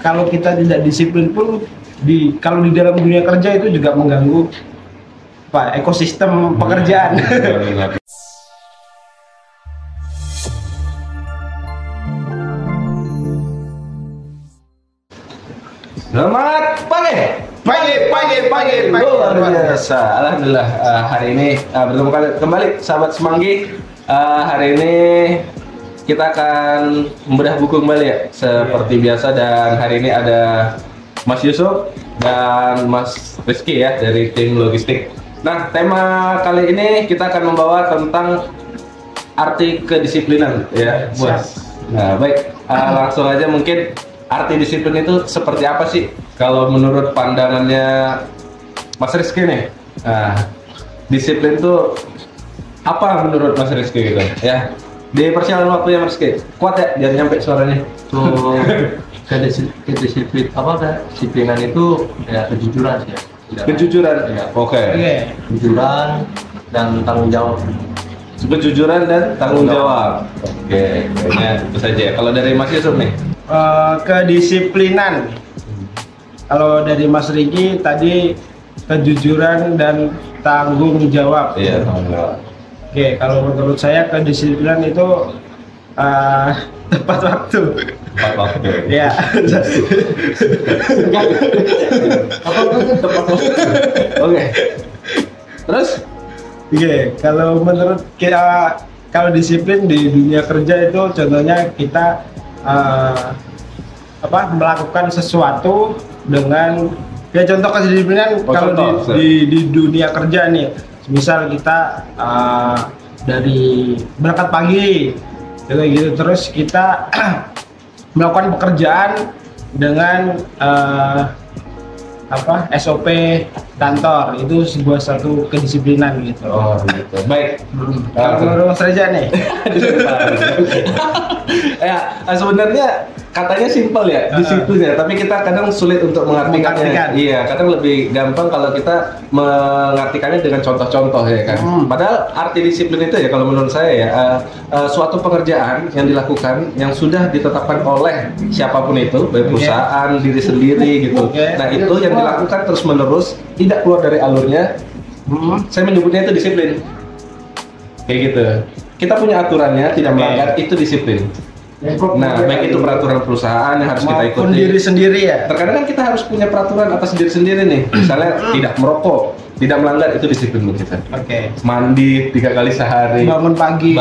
kalau kita tidak disiplin pun kalau di dalam dunia kerja itu juga mengganggu ekosistem pekerjaan. Selamat pagi. Luar biasa. Alhamdulillah hari ini bertemu kembali sahabat Semanggi. Hari ini kita akan membedah buku kembali ya seperti biasa, dan hari ini ada Mas Yusuf dan Mas Rizky ya dari tim logistik. Nah, tema kali ini kita akan membawa tentang arti kedisiplinan ya, Bos. Nah, baik, langsung aja mungkin arti disiplin itu seperti apa sih kalau menurut pandangannya Mas Rizky nih? Nah, disiplin itu apa menurut Mas Rizky gitu ya? Di persiapan waktunya Mas Rizky, kuat ya biar nyampe suaranya. Tuh, disiplinan itu ya kejujuran sih ya. Kejujuran ya. Oke. Kejujuran dan tanggung jawab. Kejujuran dan tanggung jawab. Oke, kayaknya itu saja ya. Kalau dari Mas Yusuf nih? Kedisiplinan. Kalau dari Mas Riki tadi kejujuran dan tanggung jawab. Iya, tanggung jawab. Oke, kalau menurut saya kedisiplinan itu tepat waktu. Tepat waktu. Ya. Tepat waktu. Oke. Terus? Oke, kalau menurut kita, kalau disiplin di dunia kerja itu contohnya kita melakukan sesuatu dengan ya, contoh kedisiplinan kalau di dunia kerja nih, misal kita dari berangkat pagi kayak gitu, terus kita melakukan pekerjaan dengan SOP kantor, itu sebuah satu kedisiplinan gitu. Oh gitu. Baik. Kalau menurut Mas Reza nih? Ya, sebenarnya katanya simpel ya, disiplin ya, tapi kita kadang sulit untuk mengartikannya. Iya, kadang lebih gampang kalau kita mengartikannya dengan contoh-contoh ya kan. Padahal arti disiplin itu ya kalau menurut saya ya, suatu pekerjaan yang dilakukan yang sudah ditetapkan oleh siapapun itu, baik perusahaan, diri sendiri gitu. Nah, itu yang dilakukan terus-menerus, tidak keluar dari alurnya. Saya menyebutnya itu disiplin. Kayak gitu. Kita punya aturannya, tidak melanggar, itu disiplin. Nah, baik itu peraturan perusahaan yang harus kita ikuti. Maupun diri sendiri ya. Terkadang kan kita harus punya peraturan atas diri sendiri nih. Misalnya tidak merokok, tidak melanggar, itu disiplin buat kita. Oke. Mandi 3 kali sehari. Bangun pagi.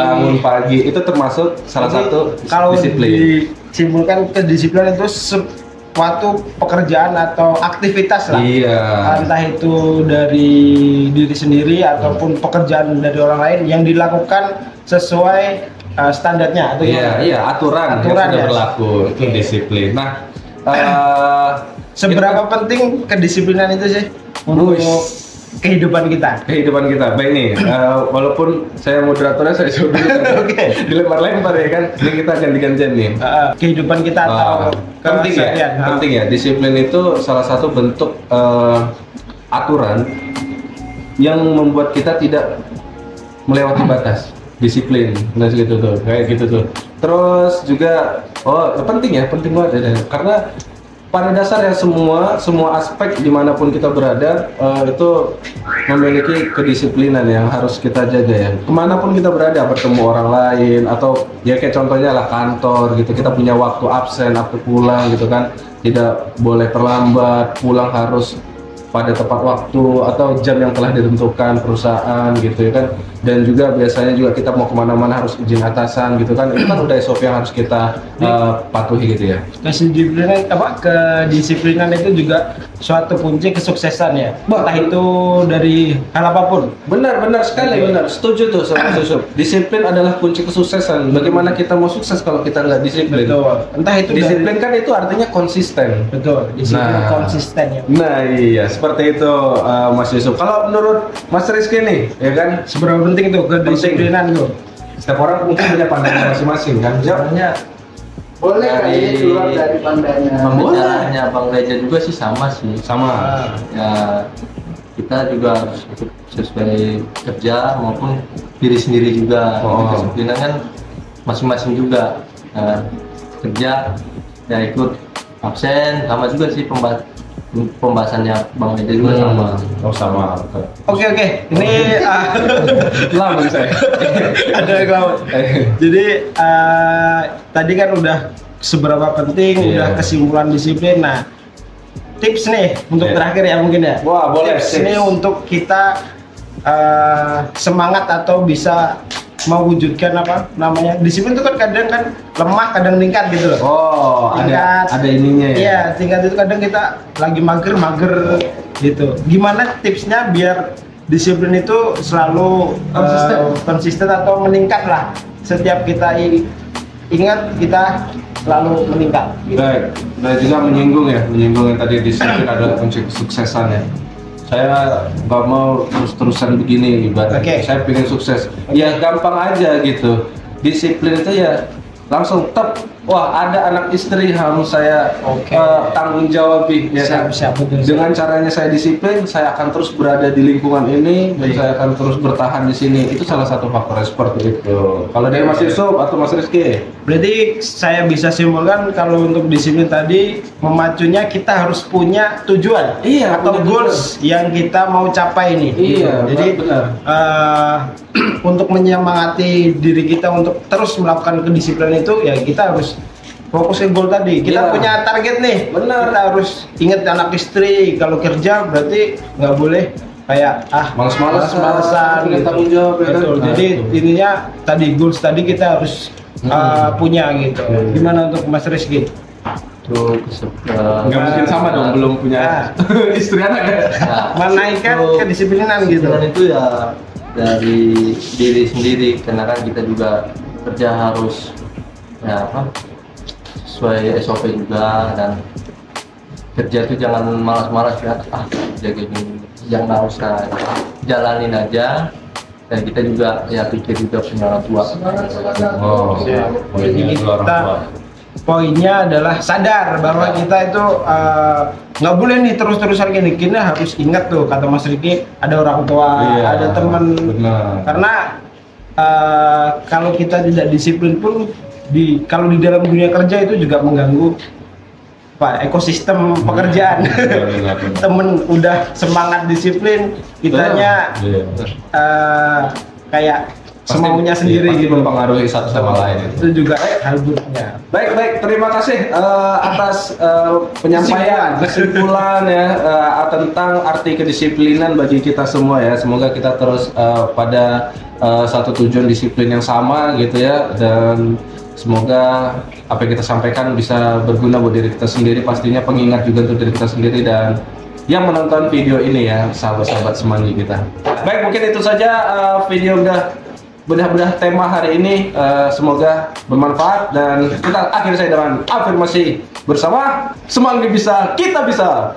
Itu termasuk salah satu kalau disiplin. Disimpulkan kedisiplinan itu suatu pekerjaan atau aktivitas lah. Iya. Entah itu dari diri sendiri ataupun pekerjaan dari orang lain yang dilakukan sesuai standarnya atau aturan yang sudah berlaku, itu disiplin. Nah, seberapa penting kedisiplinan itu sih untuk kehidupan kita? Baik nih, walaupun saya moderatornya, saya sudah dilempar-lempar ya kan, ini kita ganti-gantian nih. Kehidupan kita atau penting ya. Disiplin itu salah satu bentuk aturan yang membuat kita tidak melewati batas. Disiplin, nah gitu tuh, kayak gitu tuh. Terus juga, penting banget ya, karena pada dasarnya semua aspek dimanapun kita berada itu memiliki kedisiplinan yang harus kita jaga ya. Kemanapun kita berada, bertemu orang lain atau ya kayak contohnya lah kantor gitu, kita punya waktu absen, waktu pulang gitu kan, tidak boleh terlambat, pulang harus pada tepat waktu atau jam yang telah ditentukan perusahaan gitu ya kan. Dan juga biasanya juga kita mau kemana-mana harus izin atasan gitu kan, itu kan udah SOP yang harus kita patuhi gitu ya. Kedisiplinan itu juga suatu kunci kesuksesan ya, entah itu dari hal apapun. Benar sekali, benar, setuju tuh sama Yusuf. Disiplin adalah kunci kesuksesan. Bagaimana kita mau sukses kalau kita nggak disiplin? Betul. Entah itu disiplin kan itu artinya konsisten. Betul, disiplin konsisten ya. Nah iya, seperti itu Mas Yusuf. Kalau menurut Mas Rizky nih, ya kan, seberapa penting itu kedisiplinan tuh? Setiap orang mungkin punya pandangan masing-masing kan? Sebenarnya boleh kayaknya keluar dari pandangan. Pembicaranya Bang Reza juga sih sama sih. Ya, kita juga harus ikut sesuai kerja maupun diri sendiri juga. Kedisiplinan kan masing-masing juga. Kerja ya ikut absen, sama juga sih pembahasannya Bang Eja juga sama. Oh sama. Oke, ini Lama saya. ada yang lewat. Jadi tadi kan udah seberapa penting, udah kesimpulan disiplin. Nah, tips nih untuk terakhir ya mungkin ya. Wah, boleh. Tips ini untuk kita semangat atau bisa mewujudkan apa namanya disiplin itu kan kadang kan lemah, kadang meningkat gitu loh. Oh, tingkat, ada ininya ya. Iya, tingkat itu kadang kita lagi mager gitu. Gimana tipsnya biar disiplin itu selalu konsisten atau meningkat lah. Setiap kita ingat kita selalu meningkat. Gitu. Baik, dan juga menyinggung yang tadi disiplin adalah kunci kesuksesan ya. Saya nggak mau terus-terusan begini, ibaratnya saya pengen sukses. Ya gampang aja gitu. Disiplin itu ya langsung wah ada anak istri harus saya tanggung jawab ya. Dengan caranya saya disiplin, saya akan terus berada di lingkungan ini dan saya akan terus bertahan di sini. Itu salah satu faktor seperti itu. Kalau dari Mas Yusuf atau Mas Rizky? Berarti saya bisa simpulkan kalau untuk disiplin tadi memacunya kita harus punya tujuan atau goals yang kita mau capai ini. Iya, jadi benar. Untuk menyemangati diri kita untuk terus melakukan kedisiplinan itu ya kita harus fokus ke goal tadi. Kita punya target nih. Benar. Kita harus ingat anak istri. Kalau kerja berarti nggak boleh kayak males-malesan gitu. Tanggung jawab. Betul. Jadi intinya tadi goals tadi kita harus punya gitu. Gimana untuk Mas Rizky? Nggak mungkin sama dong, belum punya istri anak ya. Menaikkan kedisiplinan gitu. Kedisiplinan itu ya dari diri sendiri, karena kan kita juga kerja harus sesuai SOP juga, dan kerja itu jangan malas-malas ya, jaga gini, jangan usah, jalanin aja. Dan kita juga ya pikir juga punya orang tua. Jadi kita poinnya adalah sadar bahwa kita itu nggak boleh nih terus-terusan gini. Kita harus ingat tuh kata Mas Riki, ada orang tua, ada teman. Karena kalau kita tidak disiplin pun kalau di dalam dunia kerja itu juga mengganggu ekosistem pekerjaan. Temen udah semangat disiplin, kitanya kayak semaunya sendiri gitu, mempengaruhi satu sama lain. Itu juga hal buruknya. Baik, terima kasih atas penyampaian kesimpulan ya tentang arti kedisiplinan bagi kita semua ya. Semoga kita terus pada satu tujuan disiplin yang sama gitu ya, dan semoga apa yang kita sampaikan bisa berguna buat diri kita sendiri, pastinya pengingat juga untuk diri kita sendiri dan yang menonton video ini ya, sahabat-sahabat semanggi kita. Baik, mungkin itu saja video bedah tema hari ini. Semoga bermanfaat dan kita akhiri saya dengan afirmasi bersama, semanggi bisa, kita bisa.